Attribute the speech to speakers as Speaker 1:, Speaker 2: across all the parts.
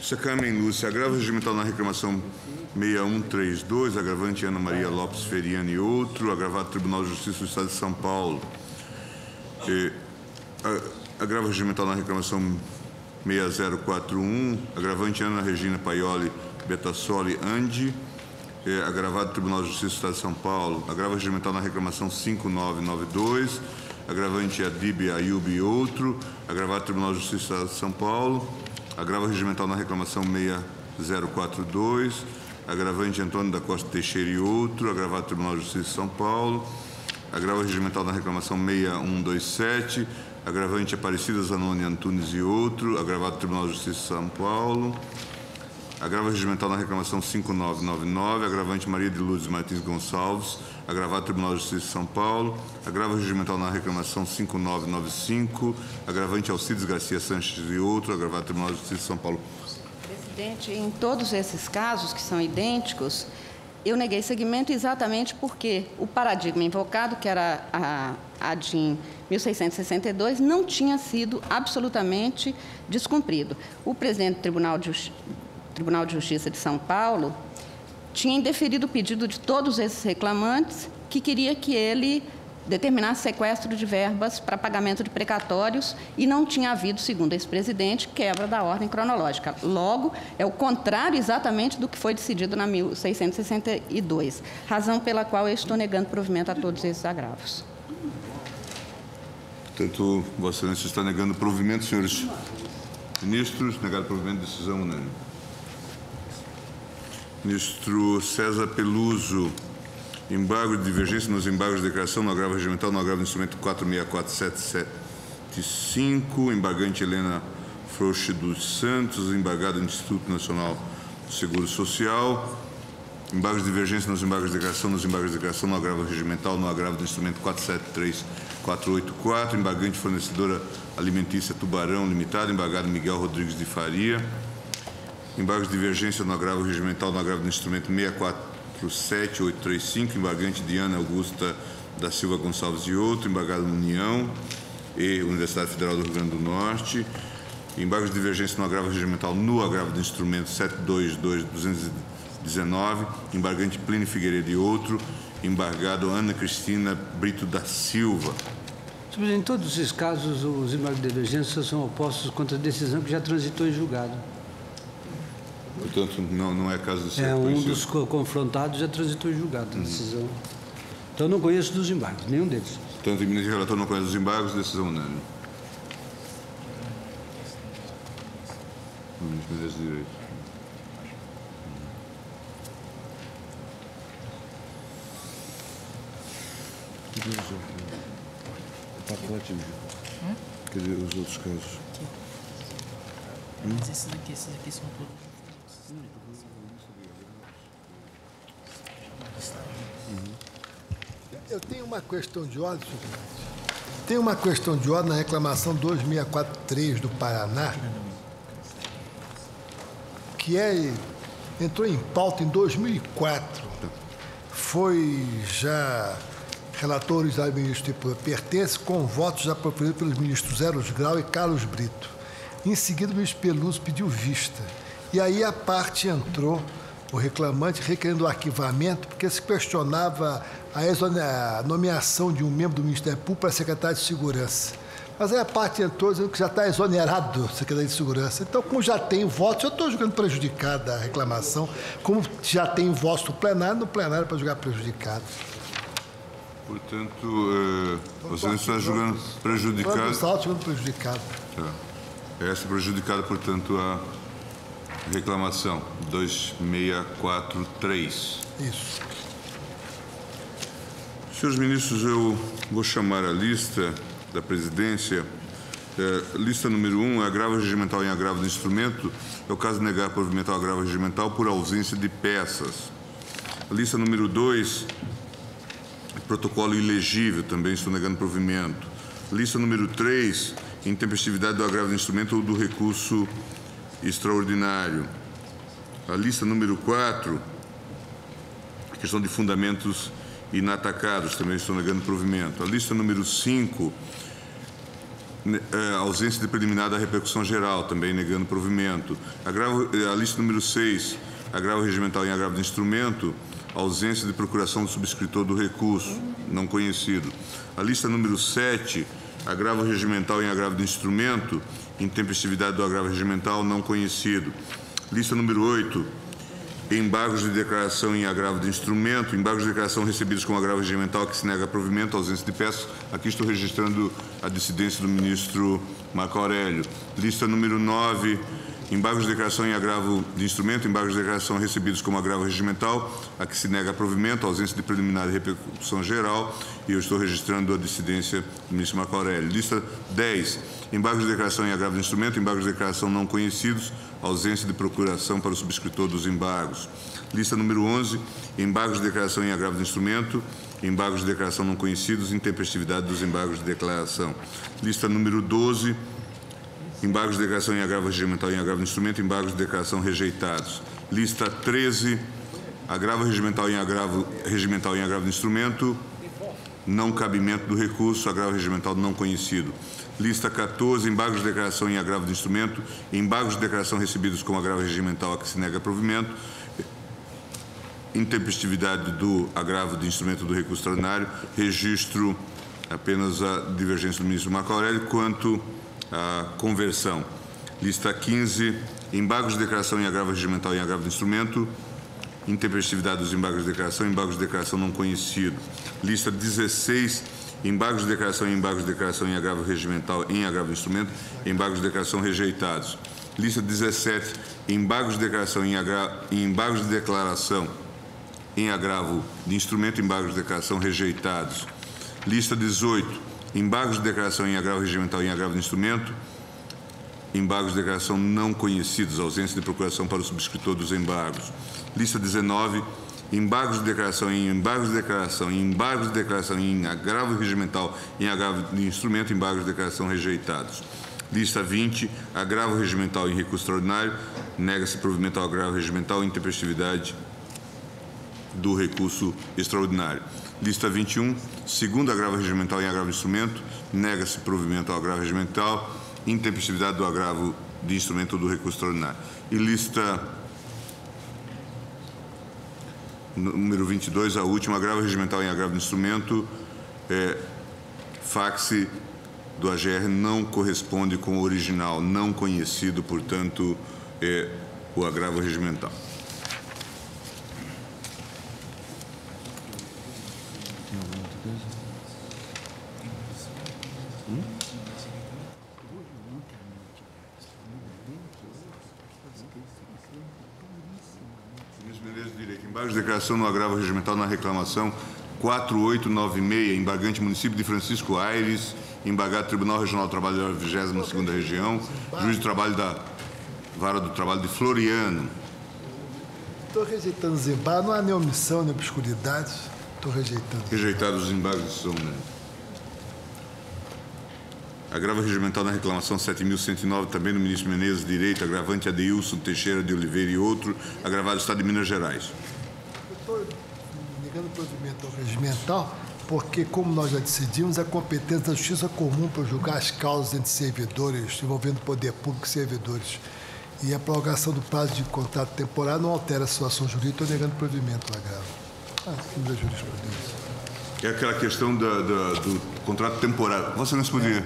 Speaker 1: Justiça Carmen Lúcia, agravo regimental na reclamação 6132, agravante Ana Maria Lopes Feriani e outro, agravado Tribunal de Justiça do Estado de São Paulo. Agravo regimental na reclamação 6041, agravante Ana Regina Paioli Betassoli Andi, agravado Tribunal de Justiça do Estado de São Paulo. Agravo regimental na reclamação 5992, agravante Adib Ayub e outro, agravado Tribunal de Justiça do Estado de São Paulo. Agravo regimental na reclamação 6042, agravante Antônio da Costa Teixeira e outro, agravado Tribunal de Justiça de São Paulo. Agravo regimental na reclamação 6127, agravante Aparecida Zanoni Antunes e outro, agravado Tribunal de Justiça de São Paulo. Agravo regimental na reclamação 5999, agravante Maria de Lourdes Martins Gonçalves, agravado Tribunal de Justiça de São Paulo. Agravo regimental na reclamação 5995, agravante Alcides Garcia Sanches e outro, agravado Tribunal de Justiça de São Paulo.
Speaker 2: Presidente, em todos esses casos, que são idênticos, eu neguei seguimento exatamente porque o paradigma invocado, que era a DIN 1662, não tinha sido absolutamente descumprido. O presidente do Tribunal de Justiça de São Paulo tinha indeferido o pedido de todos esses reclamantes, que queria que ele determinasse sequestro de verbas para pagamento de precatórios, e não tinha havido, segundo esse presidente, quebra da ordem cronológica. Logo, é o contrário exatamente do que foi decidido na 1662, razão pela qual eu estou negando provimento a todos esses agravos.
Speaker 1: Portanto, Vossa Excelência está negando provimento, senhores ministros. Negado provimento, decisão unânime. Ministro César Peluso, embargo de divergência nos embargos de declaração no agravo regimental, no agravo do instrumento 464775, embargante Helena Frouxe dos Santos, embargado do Instituto Nacional do Seguro Social, embargos de divergência nos embargos de declaração, nos embargos de declaração no agravo regimental, no agravo do instrumento 473484, embargante fornecedora alimentícia Tubarão Limitada, embargado Miguel Rodrigues de Faria, embargos de divergência no agravo regimental, no agravo do instrumento 647835, embargante Diana Augusta da Silva Gonçalves e outro, embargado União e Universidade Federal do Rio Grande do Norte, embargos de divergência no agravo regimental, no agravo do instrumento 722219, embargante Plínio Figueiredo e outro, embargado Ana Cristina Brito da Silva.
Speaker 3: Senhor presidente, em todos esses casos, os embargos de divergência são opostos contra a decisão que já transitou em julgado.
Speaker 1: Portanto, não é caso de ser
Speaker 3: um dos confrontados já transitou em julgado a decisão. Então, eu não conheço dos embargos, nenhum deles.
Speaker 1: Portanto, o ministro relator não conhece os embargos, decisão unânime. O ministro dos Direitos.
Speaker 4: Está ótimo. Cadê os outros casos?
Speaker 5: Mas esses aqui são todos.
Speaker 6: Eu tenho uma questão de ordem, senhor presidente. Tem uma questão de ordem na reclamação 2643 do Paraná, que entrou em pauta em 2004. Foi já relatores ao ministro pertence, com votos já proferidos pelos ministros Eros Grau e Carlos Brito. Em seguida, o ministro Peluso pediu vista. E aí a parte entrou, o reclamante, requerendo o arquivamento, porque se questionava a nomeação de um membro do Ministério Público para secretário de Segurança. Mas aí a parte entrou dizendo que já está exonerado do secretário de Segurança. Então, como já tem votos, eu estou julgando prejudicada a reclamação. Como já tem votos no plenário para julgar prejudicado.
Speaker 1: Portanto, você está julgando prejudicado.
Speaker 6: Está julgando prejudicado.
Speaker 1: Essa é prejudicada, portanto, a reclamação 2643.
Speaker 6: Isso.
Speaker 1: Senhores ministros, eu vou chamar a lista da presidência. Lista número 1, agravo regimental em agravo do instrumento. É o caso de negar provimento ao agravo regimental por ausência de peças. A lista número 2, protocolo ilegível, também estou negando provimento. Lista número 3, intempestividade do agravo do instrumento ou do recurso extraordinário. A lista número 4, questão de fundamentos inatacados, também estou negando provimento. A lista número 5, ausência de preliminar da repercussão geral, também negando provimento. A lista número 6, agravo regimental em agravo de instrumento, ausência de procuração do subscritor do recurso, não conhecido. A lista número 7, agravo regimental em agravo de instrumento, intempestividade do agravo regimental, não conhecido. Lista número 8, embargos de declaração em agravo de instrumento, embargos de declaração recebidos com agravo regimental que se nega provimento, ausência de peças. Aqui estou registrando a dissidência do ministro Marco Aurélio. Lista número 9, embargos de declaração em agravo de instrumento, embargos de declaração recebidos como agravo regimental, a que se nega provimento, ausência de preliminar e repercussão geral, e eu estou registrando a dissidência do ministro Marco Aurélio. Lista 10, embargos de declaração em agravo de instrumento, embargos de declaração não conhecidos, ausência de procuração para o subscritor dos embargos. Lista número 11, embargos de declaração em agravo de instrumento, embargos de declaração não conhecidos, intempestividade dos embargos de declaração. Lista número 12, embargos de declaração em agravo regimental e em agravo de instrumento, embargos de declaração rejeitados. Lista 13, agravo regimental em agravo de instrumento, não cabimento do recurso, agravo regimental não conhecido. Lista 14, embargos de declaração em agravo de instrumento, embargos de declaração recebidos como agravo regimental a que se nega provimento, intempestividade do agravo de instrumento do recurso extraordinário, registro apenas a divergência do ministro Marco Aurélio quanto à conversão. Lista 15, embargos de declaração em agravo regimental e em agravo de instrumento, intempestividade dos embargos de declaração não conhecido. Lista 16, embargos de declaração em agravo regimental em agravo de instrumento, embargos de declaração rejeitados. Lista 17, embargos de declaração em agravo de instrumento, embargos de declaração rejeitados. Lista 18, embargos de declaração em agravo regimental em agravo de instrumento, embargos de declaração não conhecidos, ausência de procuração para o subscritor dos embargos. Lista 19, embargos de declaração em agravo regimental em agravo de instrumento, embargos de declaração rejeitados. Lista 20, agravo regimental em recurso extraordinário, nega-se provimento ao agravo regimental, intempestividade do recurso extraordinário. Lista 21, segundo agravo regimental em agravo de instrumento, nega-se provimento ao agravo regimental, intempestividade do agravo de instrumento do recurso extraordinário. E lista número 22, a última, agravo regimental em agravo de instrumento, fax do AGR não corresponde com o original, não conhecido, portanto, o agravo regimental. Embargos de declaração no agravo regimental na reclamação 4896, embargante município de Francisco Aires, embargado Tribunal Regional do Trabalho da 22ª Região, juiz de trabalho da Vara do Trabalho de Floriano.
Speaker 6: Estou rejeitando os embargos, não há nem omissão, nem obscuridade. Estou rejeitando.
Speaker 1: Rejeitados os embargos são, né? Agravo regimental na reclamação 7.109, também do ministro Menezes, direito, agravante Adeilson Teixeira de Oliveira e outro, agravado Estado de Minas Gerais.
Speaker 6: Eu estou negando o provimento regimental porque, como nós já decidimos, é competência da Justiça Comum para julgar as causas entre servidores, envolvendo poder público e servidores. E a prorrogação do prazo de contrato temporário não altera a situação jurídica, estou negando o provimento do agravo. Não da jurisprudência.
Speaker 1: É aquela questão do contrato temporário. Você não respondia?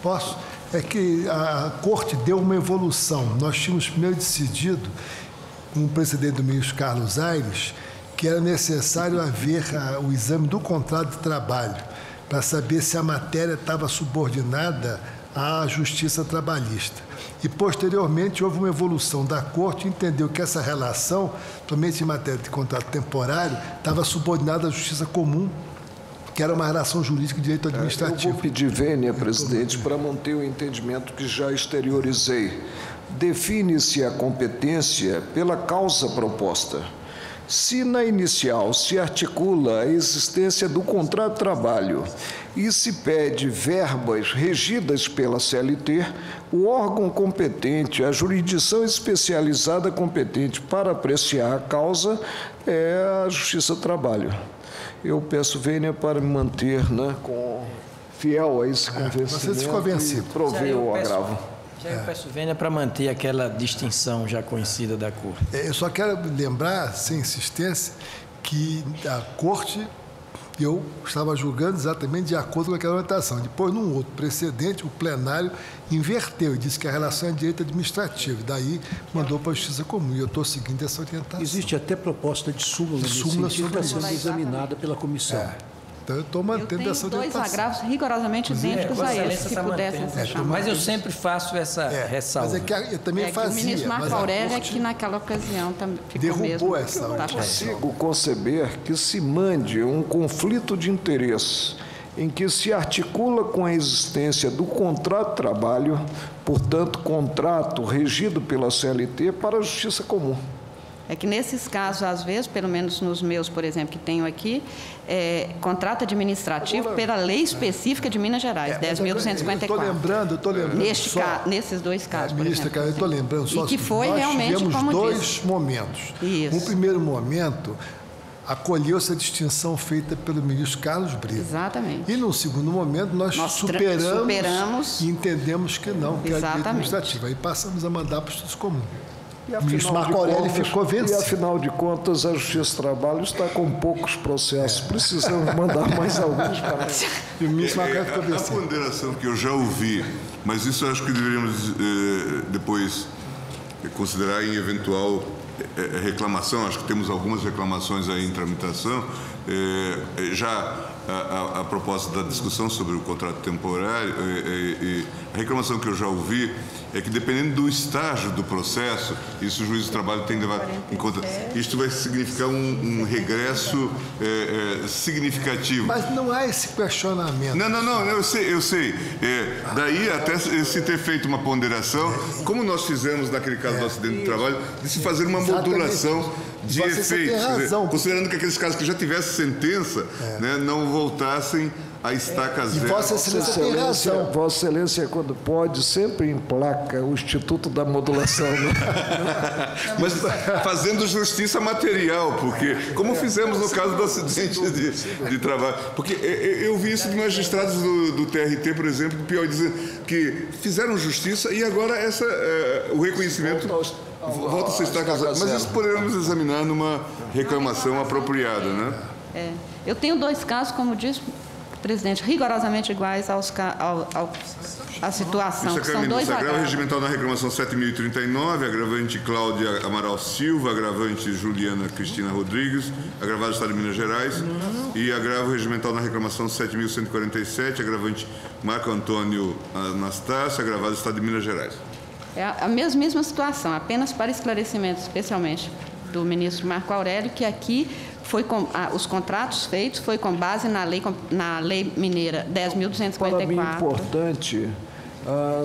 Speaker 6: Posso? É que a Corte deu uma evolução. Nós tínhamos primeiro decidido, com o presidente do ministro Carlos Aires, que era necessário haver o exame do contrato de trabalho para saber se a matéria estava subordinada à justiça trabalhista. E, posteriormente, houve uma evolução da Corte, entendeu que essa relação, somente em matéria de contrato temporário, estava subordinada à justiça comum, que era uma relação jurídica de direito administrativo.
Speaker 5: Eu vou pedir vênia, presidente, para manter o entendimento que já exteriorizei. Define-se a competência pela causa proposta. Se na inicial se articula a existência do contrato de trabalho e se pede verbas regidas pela CLT, o órgão competente, a jurisdição especializada competente para apreciar a causa é a Justiça do Trabalho. Eu peço vênia para me manter, né, com fiel a esse
Speaker 6: você se
Speaker 5: convencimento
Speaker 6: convenceu.
Speaker 5: e proveu o agravo.
Speaker 7: Já eu peço vênia para manter aquela distinção já conhecida da Corte.
Speaker 6: Eu só quero lembrar, sem insistência, que a Corte, eu estava julgando exatamente de acordo com aquela orientação. Depois, num outro precedente, o plenário inverteu e disse que a relação é direito administrativo. Daí, mandou para a Justiça Comum. E eu estou seguindo essa orientação.
Speaker 3: Existe até proposta de súmula nesse
Speaker 6: súmula
Speaker 3: sentido, está
Speaker 6: sobre
Speaker 3: sendo
Speaker 6: isso.
Speaker 3: examinada pela comissão.
Speaker 6: Então, eu estou
Speaker 2: Eu
Speaker 6: mantendo
Speaker 2: tenho
Speaker 6: essa
Speaker 2: dois
Speaker 6: orientação.
Speaker 2: agravos rigorosamente idênticos
Speaker 7: Vossa
Speaker 2: a
Speaker 7: Excelência
Speaker 2: esse, que
Speaker 7: está
Speaker 2: pudessem
Speaker 7: mantendo.
Speaker 2: ser chamados.
Speaker 7: Mas eu sempre faço essa ressalva.
Speaker 6: Mas é que eu também
Speaker 2: É que
Speaker 6: fazia.
Speaker 2: o ministro
Speaker 6: mas
Speaker 2: Marco
Speaker 6: a
Speaker 2: Aurélio é
Speaker 6: Corte
Speaker 2: que naquela ocasião também ficou
Speaker 6: derrubou
Speaker 2: mesmo.
Speaker 6: essa
Speaker 2: Tá
Speaker 6: orientação.
Speaker 2: certo.
Speaker 5: Consigo conceber que se mande um conflito de interesse em que se articula com a existência do contrato de trabalho, portanto, contrato regido pela CLT, para a Justiça Comum.
Speaker 2: É que nesses casos, às vezes, pelo menos nos meus, por exemplo, que tenho aqui, contrato administrativo pela lei específica de Minas Gerais, 10.254.
Speaker 6: Eu estou lembrando.
Speaker 2: Nesses dois casos, por
Speaker 6: Ministra,
Speaker 2: exemplo.
Speaker 6: eu estou lembrando só
Speaker 2: E que foi
Speaker 6: nós
Speaker 2: realmente
Speaker 6: tivemos
Speaker 2: como
Speaker 6: dois
Speaker 2: disse.
Speaker 6: momentos.
Speaker 2: Isso.
Speaker 6: Um primeiro momento, acolheu-se a distinção feita pelo ministro Carlos Brito.
Speaker 2: Exatamente.
Speaker 6: E no segundo momento, nós superamos e entendemos que não, que é direito
Speaker 2: Exatamente.
Speaker 6: administrativo. Aí passamos a mandar para o Justiça Comum.
Speaker 5: E,
Speaker 6: O ministro
Speaker 5: afinal de
Speaker 6: Marco Aurélio
Speaker 5: contas-
Speaker 6: ficou vencido.
Speaker 5: E, afinal de contas, a Justiça do Trabalho está com poucos processos. Precisamos mandar mais alguns para...
Speaker 6: E o ministro Marco Aurélio ficou
Speaker 1: A
Speaker 6: vencido.
Speaker 1: ponderação que eu já ouvi, mas isso eu acho que deveríamos depois considerar em eventual reclamação. Acho que temos algumas reclamações aí em tramitação. Já a proposta da discussão sobre o contrato temporário, a reclamação que eu já ouvi é que, dependendo do estágio do processo, isso o juiz do trabalho tem que levar em conta. Isto vai significar um regresso significativo.
Speaker 6: Mas não há esse questionamento.
Speaker 1: Não, eu sei. Daí até se ter feito uma ponderação, como nós fizemos naquele caso do acidente do trabalho, de se fazer uma
Speaker 6: Exatamente.
Speaker 1: modulação de
Speaker 6: Você tem
Speaker 1: efeitos. Quer dizer,
Speaker 6: razão.
Speaker 1: considerando que aqueles casos que já tivessem sentença, né, não voltassem à estaca
Speaker 6: E
Speaker 1: zero.
Speaker 6: Vossa Excelência tem razão.
Speaker 5: Vossa Excelência, quando pode, sempre emplaca o Instituto da Modulação. Né?
Speaker 1: Mas fazendo justiça material, porque, como fizemos no caso do acidente de trabalho. Porque eu vi isso de magistrados do TRT, por exemplo, do Piauí, dizendo que fizeram justiça e agora o reconhecimento volta a ser estaca zero. Mas isso poderemos examinar numa reclamação apropriada, né?
Speaker 2: Eu tenho dois casos, como disse o presidente, rigorosamente iguais à situação, que são dois
Speaker 1: agravo
Speaker 2: agravos.
Speaker 1: regimental na reclamação 7.039, agravante Cláudia Amaral Silva, agravante Juliana Cristina Rodrigues, agravado Estado de Minas Gerais, e agravo regimental na reclamação 7.147, agravante Marco Antônio Anastácio, agravado Estado de Minas Gerais.
Speaker 2: É a mesma situação, apenas para esclarecimento, especialmente do ministro Marco Aurélio, que aqui os contratos feitos foi com base na lei mineira
Speaker 5: Para mim,
Speaker 2: 10.254.
Speaker 5: importante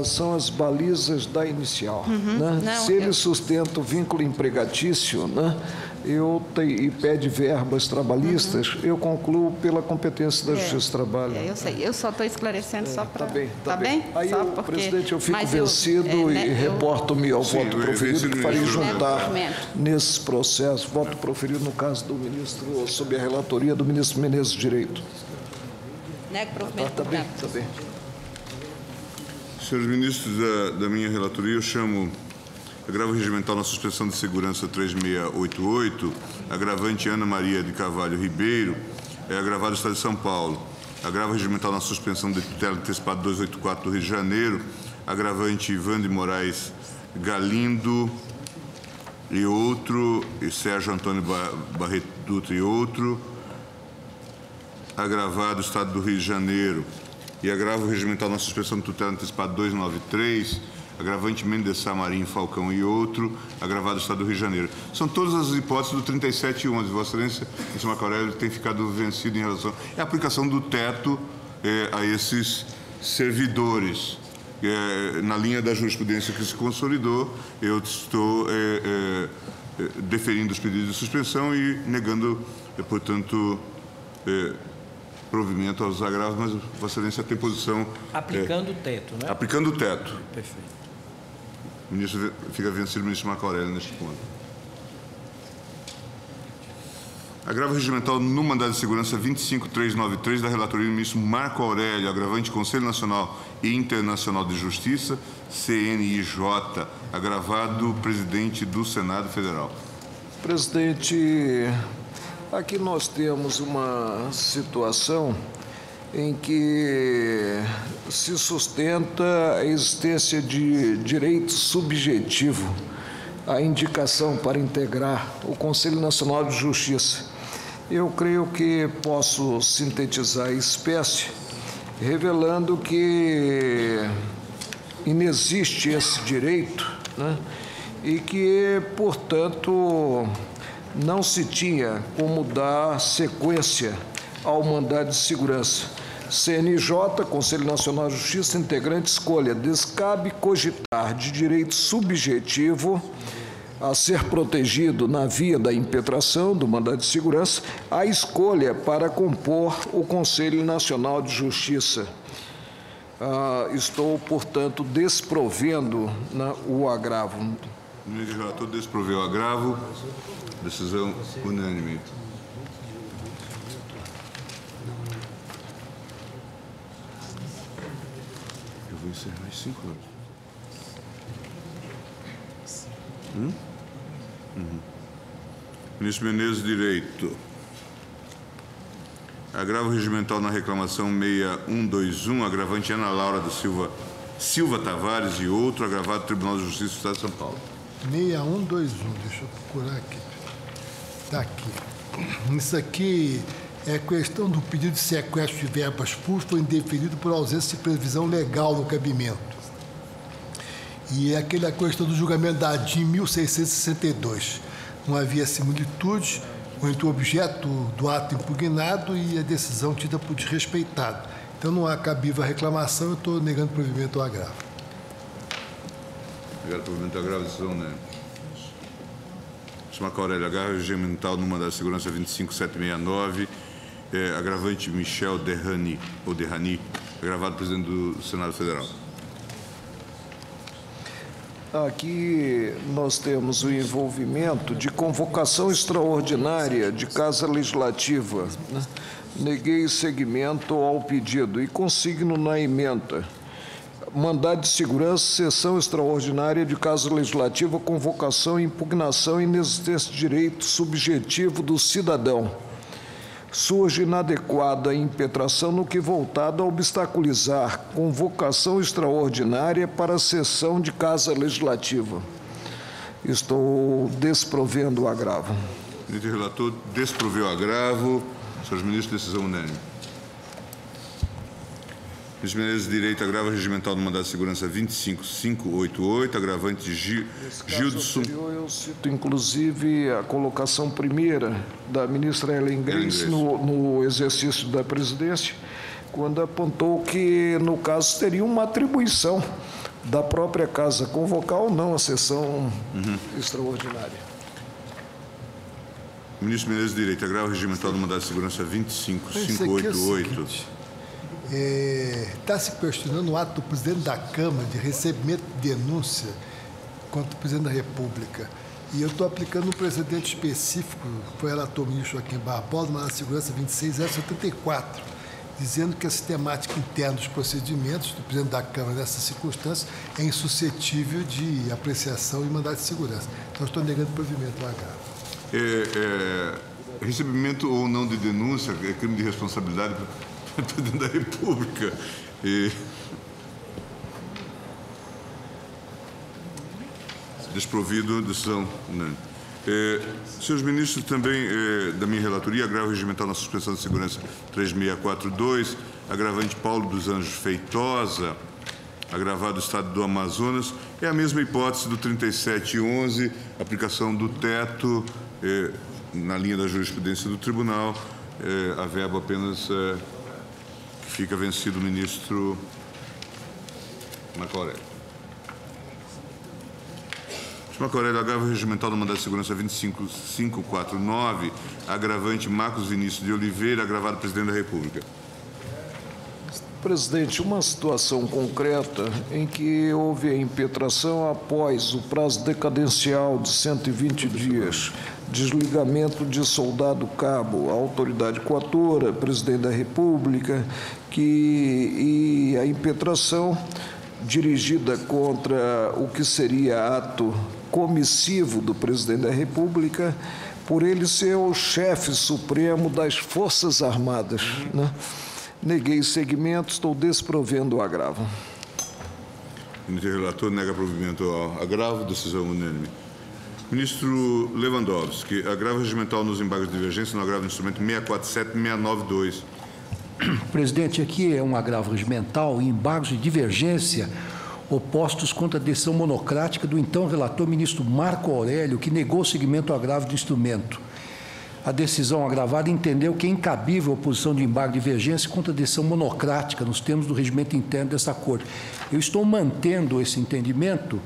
Speaker 5: são as balizas da inicial. Né?
Speaker 2: Não,
Speaker 5: Se ele sustenta o vínculo empregatício, né, e pede verbas trabalhistas, eu concluo pela competência da Justiça do Trabalho.
Speaker 2: Eu sei, eu só estou esclarecendo só para...
Speaker 5: Tá bem. Aí,
Speaker 2: Só porque-
Speaker 5: presidente, eu fico
Speaker 2: mas
Speaker 5: vencido e reporto-me ao voto
Speaker 1: eu
Speaker 5: proferido,
Speaker 1: vencido
Speaker 5: que farei
Speaker 1: nisso.
Speaker 5: juntar
Speaker 2: Nego
Speaker 5: nesse processo, voto proferido no caso do ministro, sob a relatoria do ministro Menezes Direito.
Speaker 2: Nego provimento,
Speaker 5: Tá bem,
Speaker 2: portanto.
Speaker 5: tá bem.
Speaker 1: Senhores ministros da minha relatoria, eu chamo agravo regimental na suspensão de segurança 3688, agravante Ana Maria de Carvalho Ribeiro, agravado Estado de São Paulo, agravo regimental na suspensão de tutela antecipada 284 do Rio de Janeiro, agravante Ivan de Moraes Galindo e outro, e Sérgio Antônio Barreto Dutra e outro, agravado Estado do Rio de Janeiro, e agravo regimental na suspensão de tutela antecipada 293, agravante Mendes Samarim Falcão e outro, agravado Estado do Rio de Janeiro. São todas as hipóteses do 3711. Vossa Excelência, ministro Marco Aurélio, tem ficado vencido em relação à aplicação do teto a esses servidores. Na linha da jurisprudência que se consolidou, eu estou deferindo os pedidos de suspensão e negando, portanto, provimento aos agravos, mas Vossa Excelência tem posição...
Speaker 7: Aplicando o teto, né?
Speaker 1: Aplicando o teto.
Speaker 7: Perfeito.
Speaker 1: O ministro fica vencido, o ministro Marco Aurélio, neste ponto. Agravo regimental no mandado de segurança 25393 da relatoria do ministro Marco Aurélio, agravante Conselho Nacional e Internacional de Justiça, CNIJ, agravado presidente do Senado Federal.
Speaker 5: Presidente, aqui nós temos uma situação em que se sustenta a existência de direito subjetivo à indicação para integrar o Conselho Nacional de Justiça. Eu creio que posso sintetizar a espécie revelando que inexiste esse direito, né? E que, portanto, não se tinha como dar sequência ao mandado de segurança. CNJ, Conselho Nacional de Justiça, integrante escolha. Descabe cogitar de direito subjetivo a ser protegido na via da impetração do mandado de segurança a escolha para compor o Conselho Nacional de Justiça. Estou, portanto, desprovendo o agravo.
Speaker 1: O ministro relator desproveu o agravo. Decisão unânime. Eu vou encerrar às 5 horas. Ministro Menezes, direito. Agravo regimental na reclamação 6121, agravante Ana Laura da Silva Tavares e outro, agravado Tribunal de Justiça do Estado de São Paulo.
Speaker 6: 6121, deixa eu procurar aqui. Está aqui. Isso aqui é questão do pedido de sequestro de verbas públicas foi indeferido por ausência de previsão legal no cabimento. E é aquela questão do julgamento da ADIM 1662. Não havia similitude entre o objeto do ato impugnado e a decisão tida por desrespeitado. Então, não há cabível a reclamação, eu estou negando provimento ao agravo.
Speaker 1: Negado provimento ao agravo, decisão unânime. Marco Aurélio, agravo regimental no mandado de segurança 25769, agravante Michel Derrani, agravado presidente do Senado Federal.
Speaker 5: Aqui nós temos o envolvimento de convocação extraordinária de Casa Legislativa, né? Neguei seguimento ao pedido e consigno na ementa. Mandado de segurança, sessão extraordinária de Casa Legislativa, convocação, impugnação e inexistência de direito subjetivo do cidadão. Surge inadequada impetração no que voltado a obstaculizar convocação extraordinária para a sessão de Casa Legislativa. Estou desprovendo o agravo.
Speaker 1: O ministro relator desproveu o agravo. Senhores ministros, decisão unânime. Ministro Menezes, direito, agravo regimental do mandado de segurança 25588, agravante Gildson.
Speaker 5: Eu cito, inclusive, a colocação primeira da ministra Ellen Grace no exercício da presidência, quando apontou que, no caso, teria uma atribuição da própria Casa convocar ou não a sessão extraordinária.
Speaker 1: Ministro Menezes, direito, agravo regimental do mandado de segurança 25588.
Speaker 6: Está se questionando o ato do presidente da Câmara de recebimento de denúncia contra o presidente da República. E eu estou aplicando um precedente específico, que foi o relator ministro Joaquim Barbosa, na segurança 26074, dizendo que a sistemática interna dos procedimentos do presidente da Câmara nessas circunstâncias é insuscetível de apreciação e mandado de segurança. Então, estou negando o provimento ao agravo.
Speaker 1: Recebimento ou não de denúncia é crime de responsabilidade do presidente da República. Desprovido, decisão unânime. Senhores ministros, também da minha relatoria, agravo regimental na suspensão de segurança 3642, agravante Paulo dos Anjos Feitosa, agravado Estado do Amazonas, é a mesma hipótese do 3711, aplicação do teto, na linha da jurisprudência do tribunal, a verba apenas fica vencido o ministro Marco Aurélio. Marco Aurélio, agravo regimental do mandado de segurança 25549, agravante Marcos Vinícius de Oliveira, agravado presidente da República.
Speaker 5: Presidente, uma situação concreta em que houve a impetração após o prazo decadencial de 120 dias, desligamento de soldado cabo, a autoridade coatora, presidente da República, e a impetração dirigida contra o que seria ato comissivo do presidente da República, por ele ser o chefe supremo das Forças Armadas, né? Neguei seguimento, estou desprovendo o agravo.
Speaker 1: O ministro relator nega provimento ao agravo, decisão unânime. Ministro Lewandowski, agravo regimental nos embargos de divergência no agravo do instrumento 647692.
Speaker 8: Presidente, aqui é um agravo regimental e embargos de divergência opostos contra a decisão monocrática do então relator ministro Marco Aurélio, que negou o seguimento ao agravo do instrumento. A decisão agravada entendeu que é incabível a oposição de embargo de divergência contra a decisão monocrática nos termos do regimento interno dessa Corte. Eu estou mantendo esse entendimento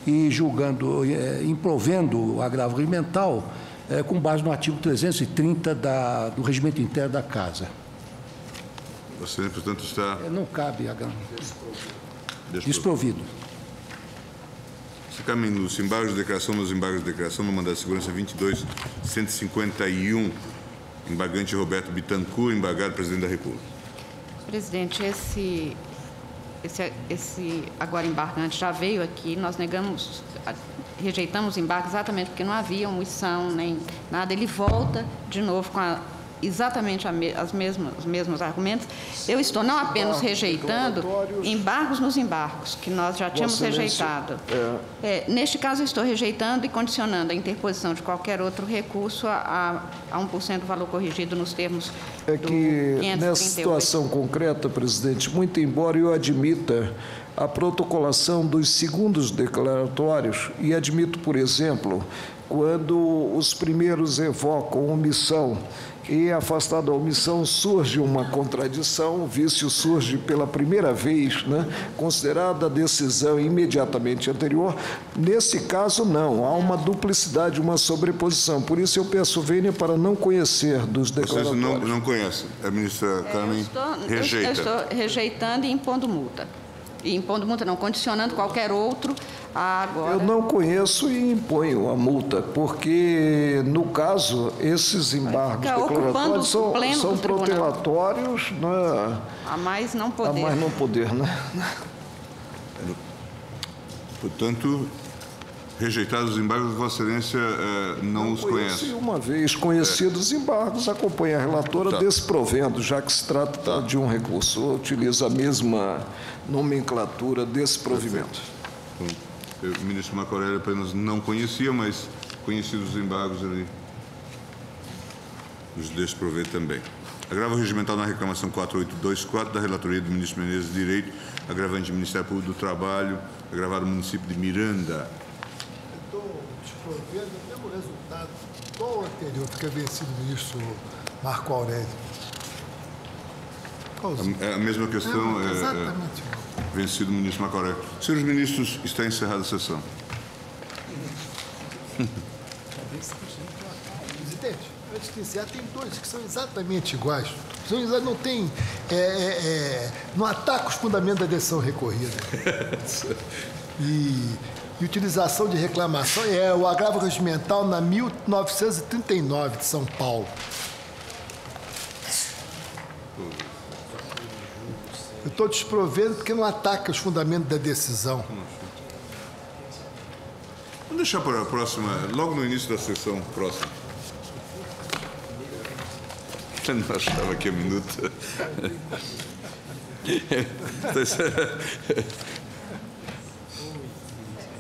Speaker 8: e julgando, improvendo o agravo regimental com base no artigo 330 do regimento interno da Casa.
Speaker 1: Você, portanto, está...
Speaker 8: Não cabe agravo. Desprovido.
Speaker 1: Se caminha nos embargos de declaração, no mandado de segurança 22.151, embargante Roberto Bittencourt, embargado presidente da República.
Speaker 2: Presidente, esse agora embargante já veio aqui, nós rejeitamos o embargo exatamente porque não havia omissão nem nada. Ele volta de novo com exatamente os mesmos argumentos. Eu estou não apenas rejeitando embargos nos embargos, que nós já tínhamos rejeitado. Neste caso, eu estou rejeitando e condicionando a interposição de qualquer outro recurso a 1% do valor corrigido nos termos
Speaker 5: do 538. Nessa situação concreta, presidente, muito embora eu admita a protocolação dos segundos declaratórios e admito, por exemplo, quando os primeiros evocam omissão e, afastada a omissão, surge uma contradição, o vício surge pela primeira vez, né, considerada a decisão imediatamente anterior. Nesse caso, não, há uma duplicidade, uma sobreposição. Por isso, eu peço vênia para não conhecer dos declaratórios.
Speaker 1: Vocês não conhecem. A ministra Carmen rejeita.
Speaker 2: Eu estou rejeitando e impondo multa. E impondo multa não, condicionando qualquer outro a agora...
Speaker 5: Eu não conheço e imponho a multa, porque, no caso, esses embargos declaratórios são protelatórios, né?
Speaker 2: A mais não poder.
Speaker 5: A mais não poder, né?
Speaker 1: Portanto, rejeitados os embargos, Vossa Excelência não os conhece.
Speaker 5: Uma vez conhecidos os embargos, acompanha a relatora desprovendo, já que se trata de um recurso. Utiliza a mesma nomenclatura, desprovimento.
Speaker 1: O ministro Marco Aurélio apenas não conhecia, mas conhecidos os embargos, ele os desprovê também. Agravo regimental na reclamação 4824 da relatoria do ministro Menezes de Direito, agravante do Ministério Público do Trabalho, agravado do município de Miranda.
Speaker 6: Estou desprovendo o mesmo resultado do anterior, fica vencido o ministro Marco Aurélio.
Speaker 1: É a mesma questão,
Speaker 6: exatamente.
Speaker 1: Vencido o ministro Marco Aurélio. Senhores ministros, está encerrada a sessão.
Speaker 6: Presidente, antes de encerrar, tem dois que são exatamente iguais. Não tem... não ataca os fundamentos da decisão recorrida. E utilização de reclamação é o agravo regimental na 1939 de São Paulo. Eu estou desprovendo porque não ataca os fundamentos da decisão.
Speaker 1: Vamos deixar para a próxima, logo no início da sessão próxima. Eu não achava que é minuto.